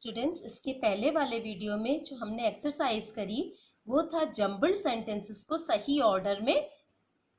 Students, इसके पहले वाले वीडियो में जो हमने एक्सरसाइज करी वो था जम्बल्ड सेंटेंसेस को सही ऑर्डर में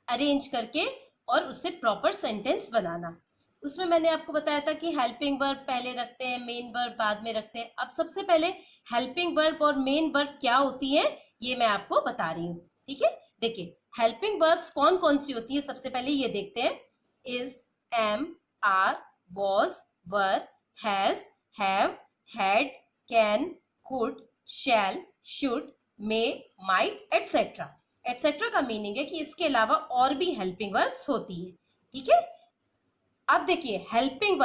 अरेंज करके और उससे प्रॉपर सेंटेंस बनाना। उसमें मैंने आपको बताया था कि हेल्पिंग वर्ब पहले रखते हैं, मेन वर्ब बाद में रखते हैं। अब सबसे पहले हेल्पिंग वर्ब और मेन वर्ब क्या होती है ये मैं आपको बता रही हूँ। ठीक है, देखिए हेल्पिंग वर्ब्स कौन कौन सी होती है सबसे पहले ये देखते हैं। Is, am, are, was, were, has, have, had, can, could, shall, should, may, might, etc. etc. का मीनिंग है कि इसके अलावा और भी हेल्पिंग वर्ब्स होती है। ठीक है, अब देखिए हेल्पिंग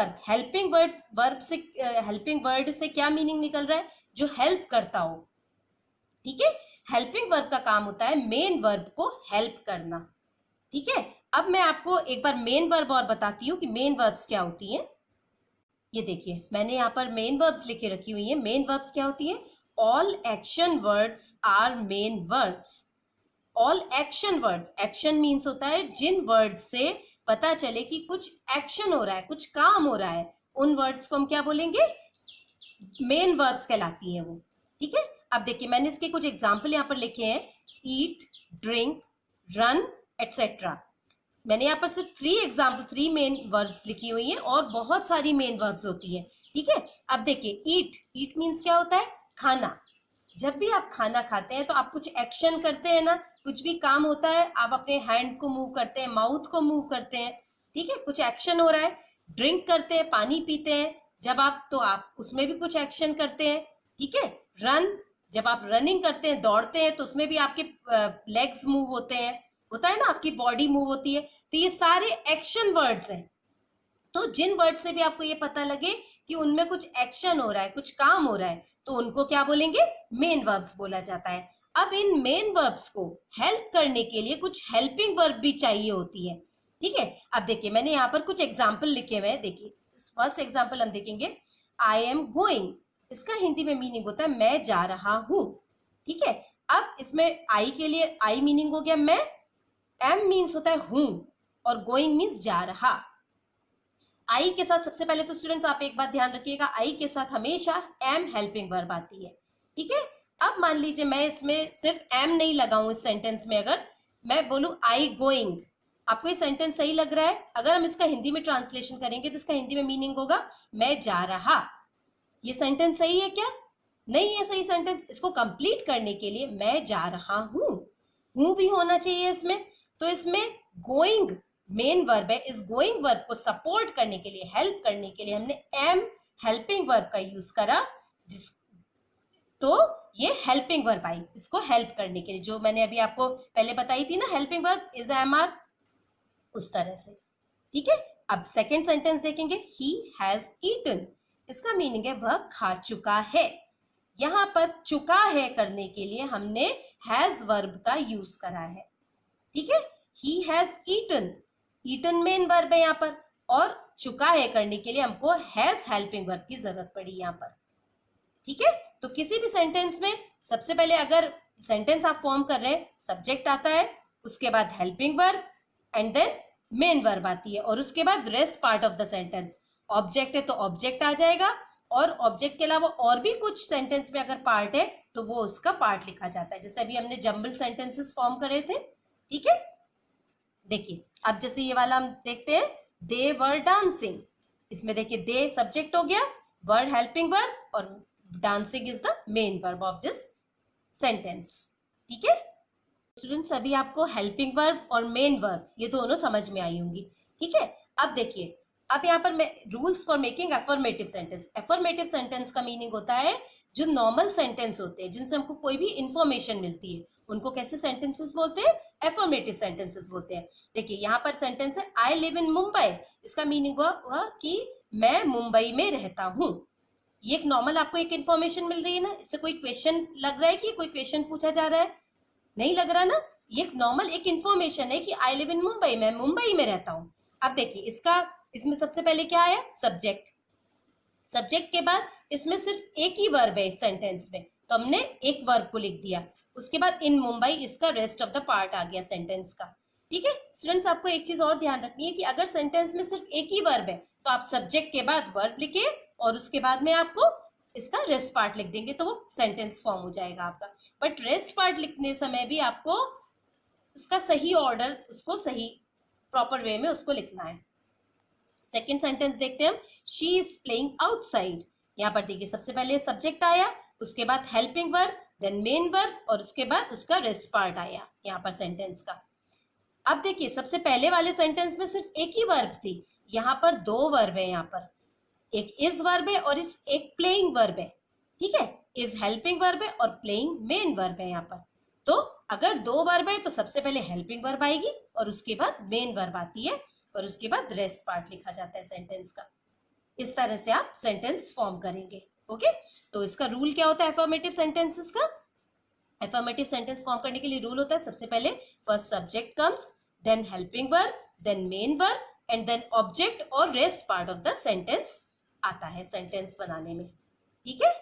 वर्ड से क्या मीनिंग निकल रहा है? जो हेल्प करता हो। ठीक है, हेल्पिंग वर्ब का काम होता है मेन वर्ब को हेल्प करना। ठीक है, अब मैं आपको एक बार मेन वर्ब और बताती हूँ कि मेन वर्ब्स क्या होती हैं। ये देखिए मैंने यहाँ पर मेन वर्ब्स लिखे रखी हुई है। मेन वर्ब्स क्या होती है? All action words are main verbs. All action words, action means होता है जिन वर्ड्स से पता चले कि कुछ एक्शन हो रहा है, कुछ काम हो रहा है, उन वर्ड्स को हम क्या बोलेंगे? मेन वर्ब्स कहलाती हैं वो। ठीक है, अब देखिए मैंने इसके कुछ एग्जाम्पल यहाँ पर लिखे हैं। ईट, ड्रिंक, रन, एटसेट्रा। मैंने यहाँ पर सिर्फ थ्री मेन वर्ब्स लिखी हुई हैं और बहुत सारी मेन वर्ब्स होती है। ठीक है, अब देखिए ईट मीन्स क्या होता है? खाना। जब भी आप खाना खाते हैं तो आप कुछ एक्शन करते हैं ना, कुछ भी काम होता है, आप अपने हैंड को मूव करते हैं, माउथ को मूव करते हैं। ठीक है, कुछ एक्शन हो रहा है। ड्रिंक करते हैं, पानी पीते हैं जब आप, तो आप उसमें भी कुछ एक्शन करते हैं। ठीक है, रन, जब आप रनिंग करते हैं, दौड़ते हैं, तो उसमें भी आपके लेग्स मूव होते हैं, होता है ना, आपकी बॉडी मूव होती है। तो ये सारे एक्शन वर्ड्स हैं। तो जिन वर्ड से भी आपको ये पता लगे कि उनमें कुछ एक्शन हो रहा है, कुछ काम हो रहा है, तो उनको क्या बोलेंगे? मेन वर्ब्स बोला जाता है। अब इन मेन वर्ब्स को हेल्प करने के लिए कुछ हेल्पिंग वर्ब भी चाहिए होती है। ठीक है, अब देखिए मैंने यहाँ पर कुछ एग्जाम्पल लिखे हुए हैं। देखिए फर्स्ट एग्जाम्पल हम देखेंगे, आई एम गोइंग। इसका हिंदी में मीनिंग होता है मैं जा रहा हूं। ठीक है, अब इसमें आई के लिए आई मीनिंग हो गया मैं, एम मीन्स होता है हूं, और गोइंग मीन्स जा रहा। आई के साथ सबसे पहले तो स्टूडेंट्स आप एक बात ध्यान रखिएगा, आई के साथ हमेशा एम हेल्पिंग वर्ब आती है। ठीक है, अब मान लीजिए मैं इसमें सिर्फ एम नहीं लगाऊं इस सेंटेंस में, अगर मैं बोलूं आई गोइंग, आपको ये सेंटेंस सही लग रहा है? अगर हम इसका हिंदी में ट्रांसलेशन करेंगे तो इसका हिंदी में मीनिंग होगा मैं जा रहा। ये सेंटेंस सही है क्या? नहीं है सही सेंटेंस। इसको कंप्लीट करने के लिए मैं जा रहा हूं भी होना चाहिए इसमें। तो इसमें गोइंग मेन वर्ब है, इस गोइंग वर्ब को सपोर्ट करने के लिए, हेल्प करने के लिए हमने एम हेल्पिंग वर्ब का यूज करा, जिस तो ये हेल्पिंग वर्ब आई इसको हेल्प करने के लिए, जो मैंने अभी आपको पहले बताई थी ना helping verb, is, am, are, उस तरह से। ठीक है, अब सेकेंड सेंटेंस देखेंगे, ही हैज ईटन। इसका मीनिंग है वह खा चुका है। यहां पर चुका है करने के लिए हमने हैज वर्ब का यूज करा है। ठीक है, he has eaten, eaten main verb है यहाँ पर, और चुका है करने के लिए हमको हैज हेल्पिंग वर्ब की जरूरत पड़ी यहाँ पर। ठीक है, तो किसी भी सेंटेंस में सबसे पहले अगर सेंटेंस आप फॉर्म कर रहे हैं, सब्जेक्ट आता है, उसके बाद helping verb, and then main verb आती है, और उसके बाद rest part of the sentence. Object है तो ऑब्जेक्ट आ जाएगा, और ऑब्जेक्ट के अलावा और भी कुछ सेंटेंस में अगर पार्ट है तो वो उसका पार्ट लिखा जाता है, जैसे अभी हमने जम्बल सेंटेंसेस फॉर्म करे थे। ठीक है, देखिए अब जैसे ये वाला हम देखते हैं, दे वर डांसिंग। इसमें देखिए दे सब्जेक्ट हो गया, वर्ड हेल्पिंग वर्ब, और dancing is the main verb of this sentence. ठीक है स्टूडेंट्स, अभी आपको हेल्पिंग वर्ब और मेन वर्ब ये दोनों समझ में आई होंगी। ठीक है, अब देखिए, अब यहाँ पर मैं rules for making affirmative sentence. Affirmative sentence का मीनिंग होता है जो नॉर्मल सेंटेंस होते हैं, जिनसे हमको कोई भी इंफॉर्मेशन मिलती है, उनको कैसे सेंटेंसेस बोलते हैं? एफर्मेटिव सेंटेंसेस बोलते हैं। देखिए यहाँ पर सेंटेंस है, आई लिव इन मुंबई। इसका मीनिंग हुआ कि मैं मुंबई में रहता हूँ। ये एक नॉर्मल आपको एक इंफॉर्मेशन मिल रही है ना, इससे कोई क्वेश्चन लग रहा है कि कोई क्वेश्चन पूछा जा रहा है? नहीं लग रहा ना, ये एक नॉर्मल एक इंफॉर्मेशन है कि आई लिव इन मुंबई, मैं मुंबई में रहता हूँ। अब देखिए इसमें सबसे पहले क्या आया? सब्जेक्ट। सब्जेक्ट के बाद इसमें सिर्फ एक ही वर्ब है इस सेंटेंस में, तो हमने एक वर्ब को लिख दिया। उसके बाद इन मुंबई, इसका रेस्ट ऑफ द पार्ट आ गया सेंटेंस का। ठीक है स्टूडेंट्स, आपको एक चीज और ध्यान रखनी है कि अगर सेंटेंस में सिर्फ एक ही वर्ब है तो आप सब्जेक्ट के बाद वर्ब लिखे और उसके बाद में आपको इसका रेस्ट पार्ट लिख देंगे तो वो सेंटेंस फॉर्म हो जाएगा आपका। बट रेस्ट पार्ट लिखने समय भी आपको उसका सही ऑर्डर, उसको सही प्रॉपर वे में उसको लिखना है। सेकेंड सेंटेंस देखते हैं हम, शी इज प्लेइंग आउटसाइड। यहाँ पर देखिए सबसे पहले सब्जेक्ट आया, उसके बाद helping verb, then main verb, और उसके बाद उसका रेस्ट पार्ट आया यहाँ पर सेंटेंस का। अब देखिए सबसे पहले वाले सेंटेंस में सिर्फ एक ही वर्ब थी, यहाँ पर दो वर्ब है। यहाँ पर एक इज वर्ब है और इस एक प्लेइंग वर्ब है, ठीक है। इज हेल्पिंग वर्ब है और प्लेइंग मेन वर्ब है यहाँ पर। तो अगर दो वर्ब है तो सबसे पहले हेल्पिंग वर्ब आएगी और उसके बाद मेन वर्ब आती है और उसके बाद रेस्ट पार्ट लिखा जाता है सेंटेंस का। इस तरह से आप सेंटेंस फॉर्म करेंगे। ओके, तो इसका रूल क्या होता है अफर्मेटिव सेंटेंसेस का? अफर्मेटिव सेंटेंस फॉर्म करने के लिए रूल होता है, सबसे पहले first subject comes, then helping verb, then main verb, and then object और rest part of the sentence आता है सेंटेंस बनाने में। ठीक है,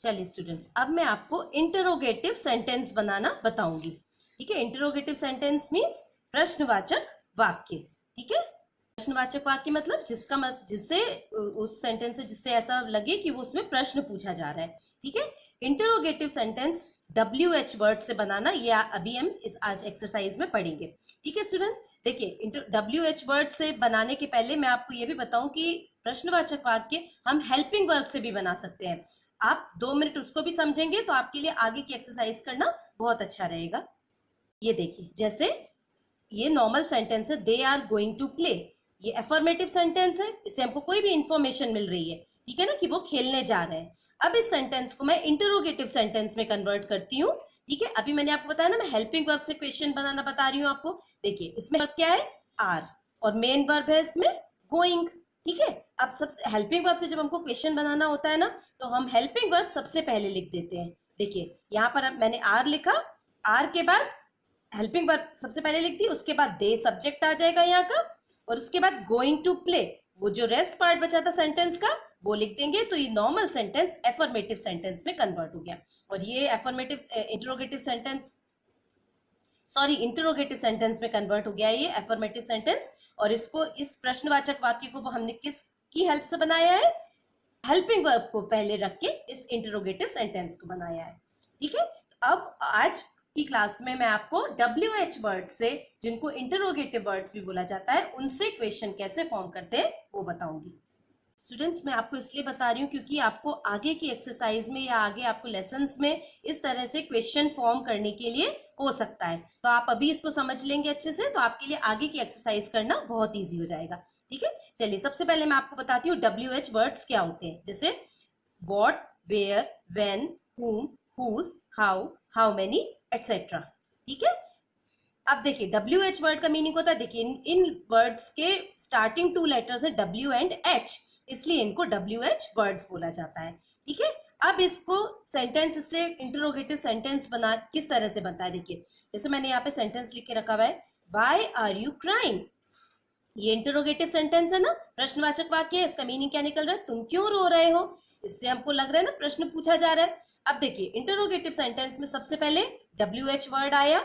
चलिए स्टूडेंट्स, अब मैं आपको इंटरोगेटिव सेंटेंस बनाना बताऊंगी। ठीक है, इंटरोगेटिव सेंटेंस मीन्स प्रश्नवाचक वाक्य। ठीक है, प्रश्नवाचक वाक्य मतलब जिससे उस सेंटेंस से जिससे ऐसा लगे कि वो उसमें प्रश्न पूछा जा रहा है। ठीक है, इंटरोगेटिव सेंटेंस WH वर्ड से बनाना, ये अभी हम इस आज एक्सरसाइज में पढ़ेंगे। ठीक है स्टूडेंट्स, देखिए WH वर्ड से बनाने के पहले मैं आपको ये भी बताऊं कि प्रश्नवाचक वाक्य हम हेल्पिंग वर्ब से भी बना सकते हैं। आप 2 मिनट उसको भी समझेंगे तो आपके लिए आगे की एक्सरसाइज करना बहुत अच्छा रहेगा। ये देखिए, जैसे ये नॉर्मल सेंटेंस है, they are going to play, ये अफर्मेटिव सेंटेंस है, इससे हमको कोई भी इंफॉर्मेशन मिल रही है, ठीक है ना, कि वो खेलने जा रहे हैं। अब इस सेंटेंस को मैं इंटरोगेटिव सेंटेंस में कन्वर्ट करती हूँ। ठीक है, अभी मैंने आपको बताया ना, मैं हेल्पिंग वर्ब से क्वेश्चन बनाना बता रही हूँ आपको। देखिए इसमें वर्ब क्या है? आर, और मेन वर्ब है इसमें गोइंग। ठीक है, अब सबसे हेल्पिंग वर्ब से जब हमको क्वेश्चन बनाना होता है ना, तो हम हेल्पिंग वर्ब सबसे पहले लिख देते हैं। देखिए यहाँ पर मैंने आर लिखा, आर के बाद हेल्पिंग वर्ब सबसे पहले लिख दी, उसके बाद दे सब्जेक्ट आ जाएगा यहाँ का, और उसके बाद गोइंग टू प्ले, वो जो रेस्ट पार्ट बचा था सेंटेंस का वो लिख देंगे। तो ये नॉर्मल सेंटेंस एफर्मेटिव सेंटेंस में कन्वर्ट हो गया। और ये affirmative interrogative sentence, sorry interrogative sentence में कन्वर्ट हो गया ये एफर्मेटिव सेंटेंस। और इसको, इस प्रश्नवाचक वाक्य को हमने किसकी हेल्प से बनाया है? हेल्पिंग वर्ब को पहले रख के इस इंटरोगेटिव सेंटेंस को बनाया है। ठीक है, अब आज की क्लास में मैं आपको WH वर्ड से, जिनको इंटरोगेटिव वर्ड्स भी बोला जाता है, उनसे क्वेश्चन कैसे फॉर्म करते हैं वो बताऊंगी। स्टूडेंट्स, मैं आपको इसलिए बता रही हूँ क्योंकि आपको आगे की एक्सरसाइज में या आगे आपको लेसन्स में इस तरह से क्वेश्चन फॉर्म करने के लिए हो सकता है। तो आप अभी इसको समझ लेंगे अच्छे से, तो आपके लिए आगे की एक्सरसाइज करना बहुत ईजी हो जाएगा। ठीक है, चलिए सबसे पहले मैं आपको बताती हूँ WH वर्ड्स क्या होते हैं। जैसे what, where, when, whom, whose, how, how many, etcetera. ठीक है, अब देखिए WH वर्ड का मीनिंग होता है, देखिए इन वर्ड्स के स्टार्टिंग 2 लेटर्स है W एंड H, इसलिए इनको WH वर्ड्स बोला जाता है। ठीक है, अब इसको सेंटेंस से इंटरोगेटिव सेंटेंस बना किस तरह से बनता है? देखिए जैसे मैंने यहाँ पे सेंटेंस लिख के रखा हुआ है, व्हाई आर यू क्राइंग, ये इंटरोगेटिव सेंटेंस है ना, प्रश्नवाचक वाक्य है। इसका मीनिंग क्या निकल रहा है? तुम क्यों रो रहे हो। इससे हमको लग रहा है ना प्रश्न पूछा जा रहा है। अब देखिए इंटरोगेटिव सेंटेंस में सबसे पहले WH वर्ड आया,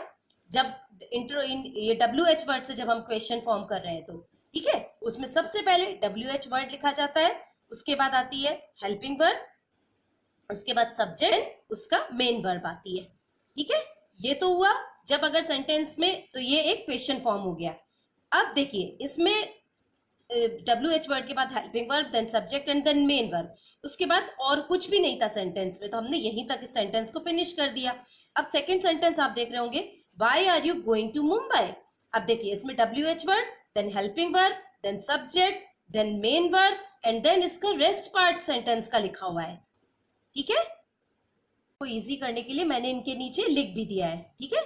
जब ये WH वर्ड से जब हम क्वेश्चन फॉर्म कर रहे हैं तो ठीक है, उसमें सबसे पहले WH वर्ड लिखा जाता है, उसके बाद आती है हेल्पिंग वर्ब, उसके बाद सब्जेक्ट, उसका मेन वर्ब आती है। ठीक है, ये तो हुआ जब अगर सेंटेंस में, तो ये एक क्वेश्चन फॉर्म हो गया। अब देखिए इसमें WH वर्ड के बाद helping verb, then subject and then main verb, उसके बाद और कुछ भी नहीं था सेंटेंस में, तो हमने यहीं तक इस सेंटेंस को फिनिश कर दिया। अब सेकंड सेंटेंस आप देख रहे होंगे, why are you going to Mumbai. अब देखिए इसमें WH word, then helping verb, then subject, then main verb, and then इसका रेस्ट पार्ट सेंटेंस का लिखा हुआ है। ठीक है, तो इजी करने के लिए मैंने इनके नीचे लिख भी दिया है। ठीक है,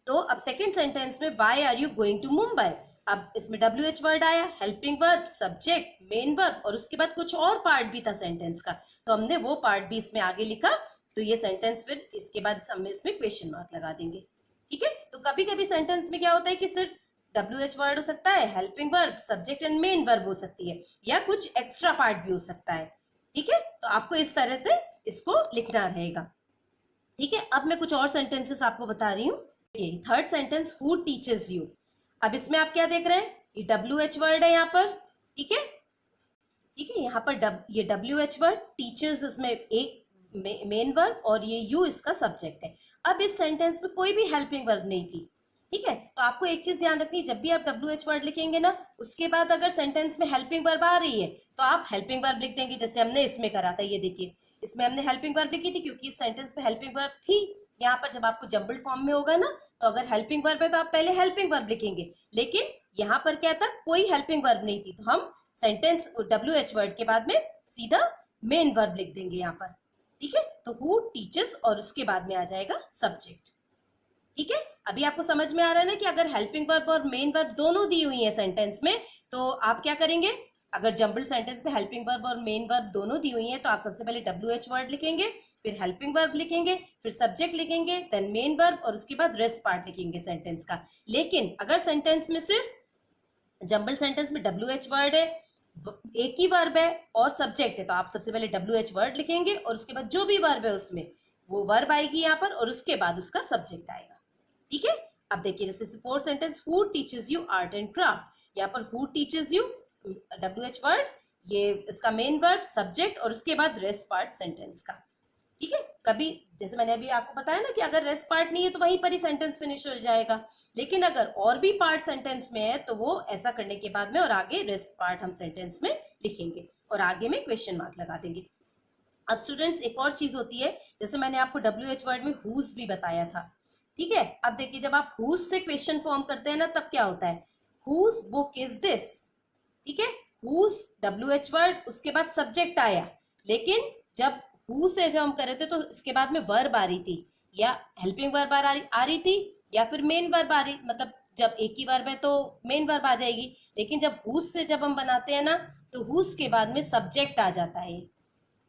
तो अब सेकंड सेंटेंस में why are you going to Mumbai, अब इसमें WH वर्ड आया, helping verb, subject, main verb, और उसके बाद कुछ और पार्ट भी था सेंटेंस का, तो हमने वो पार्ट भी इसमें आगे लिखा। तो ये सेंटेंस फिर इसके बाद हम इसमें क्वेश्चन मार्क लगा देंगे। ठीक है, तो कभी कभी सेंटेंस में क्या होता है कि सिर्फ WH वर्ड हो सकता है, helping verb, subject and main verb हो सकती है, या कुछ एक्स्ट्रा पार्ट भी हो सकता है। ठीक है, तो आपको इस तरह से इसको लिखना रहेगा। ठीक है, अब मैं कुछ और सेंटेंसेस आपको बता रही हूँ। Third sentence, who teachers you. अब इसमें आप क्या देख रहे हैं? ये WH वर्ड है यहाँ पर। ठीक है, ठीक है, यहाँ पर ये WH वर्ड, टीचर्स इसमें एक मेन वर्ब और ये यू इसका सब्जेक्ट है। अब इस सेंटेंस में कोई भी हेल्पिंग वर्ब नहीं थी। ठीक है, तो आपको एक चीज ध्यान रखनी है, जब भी आप WH वर्ड लिखेंगे ना, उसके बाद अगर सेंटेंस में हेल्पिंग वर्ब आ रही है तो आप हेल्पिंग वर्ब लिख देंगे, जैसे हमने इसमें करा था। ये देखिए, इसमें हमने हेल्पिंग वर्ब लिखी थी क्योंकि इस सेंटेंस में हेल्पिंग वर्ब थी। यहाँ पर जब आपको जंबल्ड फॉर्म में होगा ना, तो अगर हेल्पिंग वर्ब है तो आप पहले हेल्पिंग वर्ब लिखेंगे, लेकिन यहाँ पर क्या था, कोई हेल्पिंग वर्ब नहीं थी, तो हम सेंटेंस WH वर्ड के बाद में सीधा मेन वर्ब लिख देंगे यहाँ पर। ठीक है, तो हु टीचर्स और उसके बाद में आ जाएगा सब्जेक्ट। ठीक है, अभी आपको समझ में आ रहा है ना कि अगर हेल्पिंग वर्ब और मेन वर्ब दोनों दी हुई है सेंटेंस में, तो आप क्या करेंगे। अगर जंबल सेंटेंस में हेल्पिंग वर्ब और मेन वर्ब दोनों दी हुई है तो आप सबसे पहले WH वर्ड लिखेंगे, फिर हेल्पिंग वर्ब लिखेंगे, फिर सब्जेक्ट लिखेंगे, देन मेन वर्ब और उसके बाद रेस्ट पार्ट लिखेंगे सेंटेंस का। लेकिन अगर सेंटेंस में सिर्फ जंबल सेंटेंस में WH वर्ड है, एक ही वर्ब है और सब्जेक्ट है, तो आप सबसे पहले WH वर्ड लिखेंगे और उसके बाद जो भी वर्ब है उसमें वो वर्ब आएगी यहाँ पर और उसके बाद उसका सब्जेक्ट आएगा। ठीक है, अब देखिए जैसे fourth sentence, who teaches you art and craft, यहाँ पर who teaches you WH word, ये इसका मेन वर्ब, सब्जेक्ट और उसके बाद रेस्ट पार्ट सेंटेंस का। ठीक है, कभी जैसे मैंने अभी आपको बताया ना कि अगर रेस्ट पार्ट नहीं है तो वहीं पर ही सेंटेंस फिनिश हो जाएगा, लेकिन अगर और भी पार्ट सेंटेंस में है तो वो ऐसा करने के बाद में और आगे रेस्ट पार्ट हम सेंटेंस में लिखेंगे और आगे में क्वेश्चन मार्क लगा देंगे। अब स्टूडेंट्स एक और चीज होती है, जैसे मैंने आपको WH वर्ड में हुज भी बताया था। ठीक है, अब देखिए जब आप हुज से क्वेश्चन फॉर्म करते हैं ना, तब क्या होता है, हुज बुक इज दिस। ठीक है, हुज WH वर्ड, उसके बाद सब्जेक्ट आया, लेकिन जब हु से जब हम कर रहे थे तो इसके बाद में वर्ब आ रही थी, या हेल्पिंग वर्ब आ रही थी, या फिर मेन वर्ब आ रही, मतलब जब एक ही वर्ब है तो मेन वर्ब आ जाएगी, लेकिन जब हुज से जब हम बनाते हैं ना, तो हुज के बाद में सब्जेक्ट आ जाता है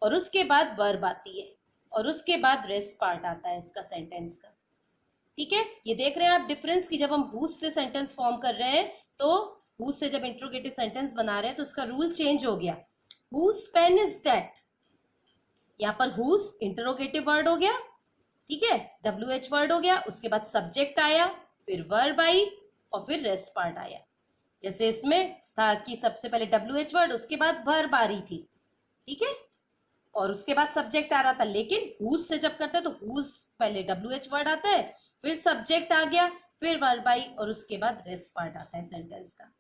और उसके बाद वर्ब आती है और उसके बाद रेस्ट पार्ट आता है इसका सेंटेंस का। ठीक है, ये देख रहे हैं आप डिफरेंस कि जब हम हुज से सेंटेंस फॉर्म कर रहे हैं, तो हुज से जब इंट्रोगेटिव सेंटेंस बना रहे हैं तो उसका रूल चेंज हो गया। हुज पेन इज दैट, यहाँ पर हुज इंटरोगेटिव वर्ड हो गया। ठीक है, WH वर्ड हो गया, उसके बाद सब्जेक्ट आया, फिर वर्ब आई और फिर रेस्ट पार्ट आया। जैसे इसमें था कि सबसे पहले WH वर्ड, उसके बाद वर्ब आ रही थी। ठीक है, और उसके बाद सब्जेक्ट आ रहा था, लेकिन हुज से जब करते हैं तो हुज पहले WH वर्ड आता है, फिर सब्जेक्ट आ गया, फिर वर्ब आई और उसके बाद रेस्ट पार्ट आता है सेंटेंस का।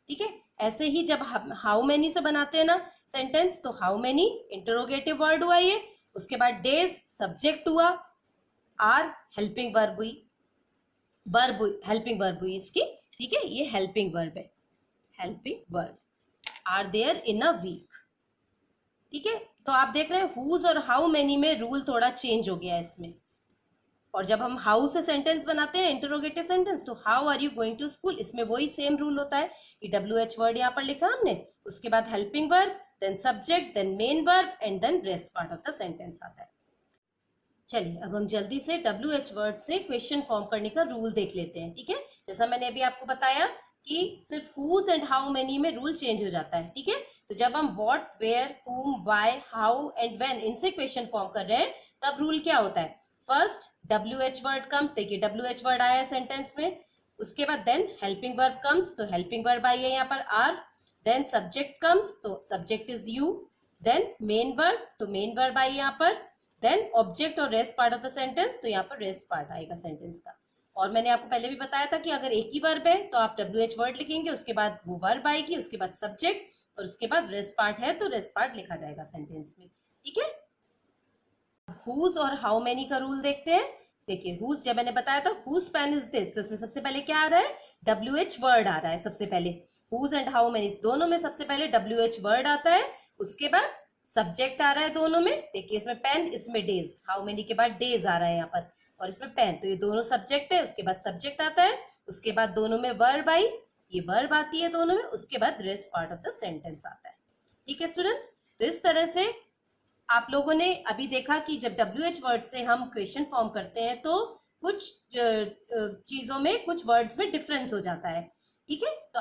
ठीक है, ऐसे ही जब हम हाउ मेनी से बनाते हैं ना सेंटेंस, तो हाउ मेनी इंटरोगेटिव वर्ड हुआ ये, उसके बाद डेज सब्जेक्ट हुआ, आर हेल्पिंग वर्ब हुई, हेल्पिंग वर्ब हुई इसकी। ठीक है, ये हेल्पिंग वर्ब है, helping verb, are there in a week. ठीक है, तो आप देख रहे हैं हुज और हाउ मेनी में रूल थोड़ा चेंज हो गया है इसमें। और जब हम हाउ से सेंटेंस बनाते हैं इंटरोगेटिव सेंटेंस, तो how are you going to school, इसमें वही सेम रूल होता है कि WH वर्ड यहाँ पर लिखा हमने, उसके बाद helping verb, then subject, then main verb and then rest part of the sentence आता है। चलिए अब हम जल्दी से WH वर्ड से क्वेश्चन फॉर्म करने का रूल देख लेते हैं। ठीक है, जैसा मैंने अभी आपको बताया कि सिर्फ हुज एंड हाउ मेनी में रूल चेंज हो जाता है। ठीक है, तो जब हम what, where, whom, why, how and when इनसे क्वेश्चन फॉर्म कर रहे हैं, तब रूल क्या होता है, फर्स्ट WH वर्ड कम्स, देखिए WH वर्ड आया सेंटेंस में, उसके बाद देन हेल्पिंग वर्ब कम्स, तो हेल्पिंग वर्ब आई है यहाँ पर आर, देन सब्जेक्ट कम्स, तो subject is you, then main verb, तो मेन वर्ब आई यहाँ पर, देन ऑब्जेक्ट और rest part of the sentence, तो यहाँ पर रेस्ट पार्ट आएगा सेंटेंस का। और मैंने आपको पहले भी बताया था कि अगर एक ही वर्ब है तो आप WH वर्ड लिखेंगे, उसके बाद वो वर्ब आएगी, उसके बाद सब्जेक्ट और उसके बाद रेस्ट पार्ट है तो रेस्ट पार्ट लिखा जाएगा सेंटेंस में। ठीक है, हुज और हाउ मेनी का रूल देखते हैं। देखिए हुज जब मैंने बताया था हुज पेन इज दिस, तो इसमें सबसे पहले क्या आ रहा है, WH वर्ड आ रहा है सबसे पहले। हुज एंड हाउ मेनी दोनों में सबसे पहले WH वर्ड आता है, उसके बाद सब्जेक्ट आ रहा है दोनों में। देखिए इसमें पेन, इसमें डेज, हाउ मेनी के बाद डेज आ रहा है यहाँ पर, और इसमें पेन, तो ये दोनों सब्जेक्ट है, उसके बाद सब्जेक्ट आता है, उसके बाद दोनों में वर्ब आई, ये वर्ब आती है दोनों में, उसके बाद rest part of the sentence आता है। ठीक है स्टूडेंट्स, तो इस तरह से आप लोगों ने अभी देखा कि जब WH वर्ड से हम क्वेश्चन फॉर्म करते हैं तो कुछ चीजों में, कुछ वर्ड्स में डिफरेंस हो जाता है। ठीक है, तो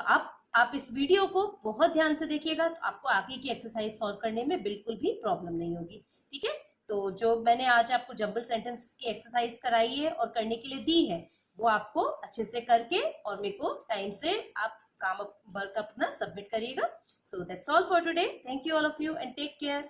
आप इस वीडियो को बहुत ध्यान से देखिएगा, तो आपको आगे की एक्सरसाइज सॉल्व करने में बिल्कुल भी प्रॉब्लम नहीं होगी। ठीक है, तो जो मैंने आज आपको जंबल सेंटेंस की एक्सरसाइज कराई है और करने के लिए दी है, वो आपको अच्छे से करके और मेरे को टाइम से आप काम वर्क अपना सबमिट करिएगा। So that's all for today. Thank you all of you and take care.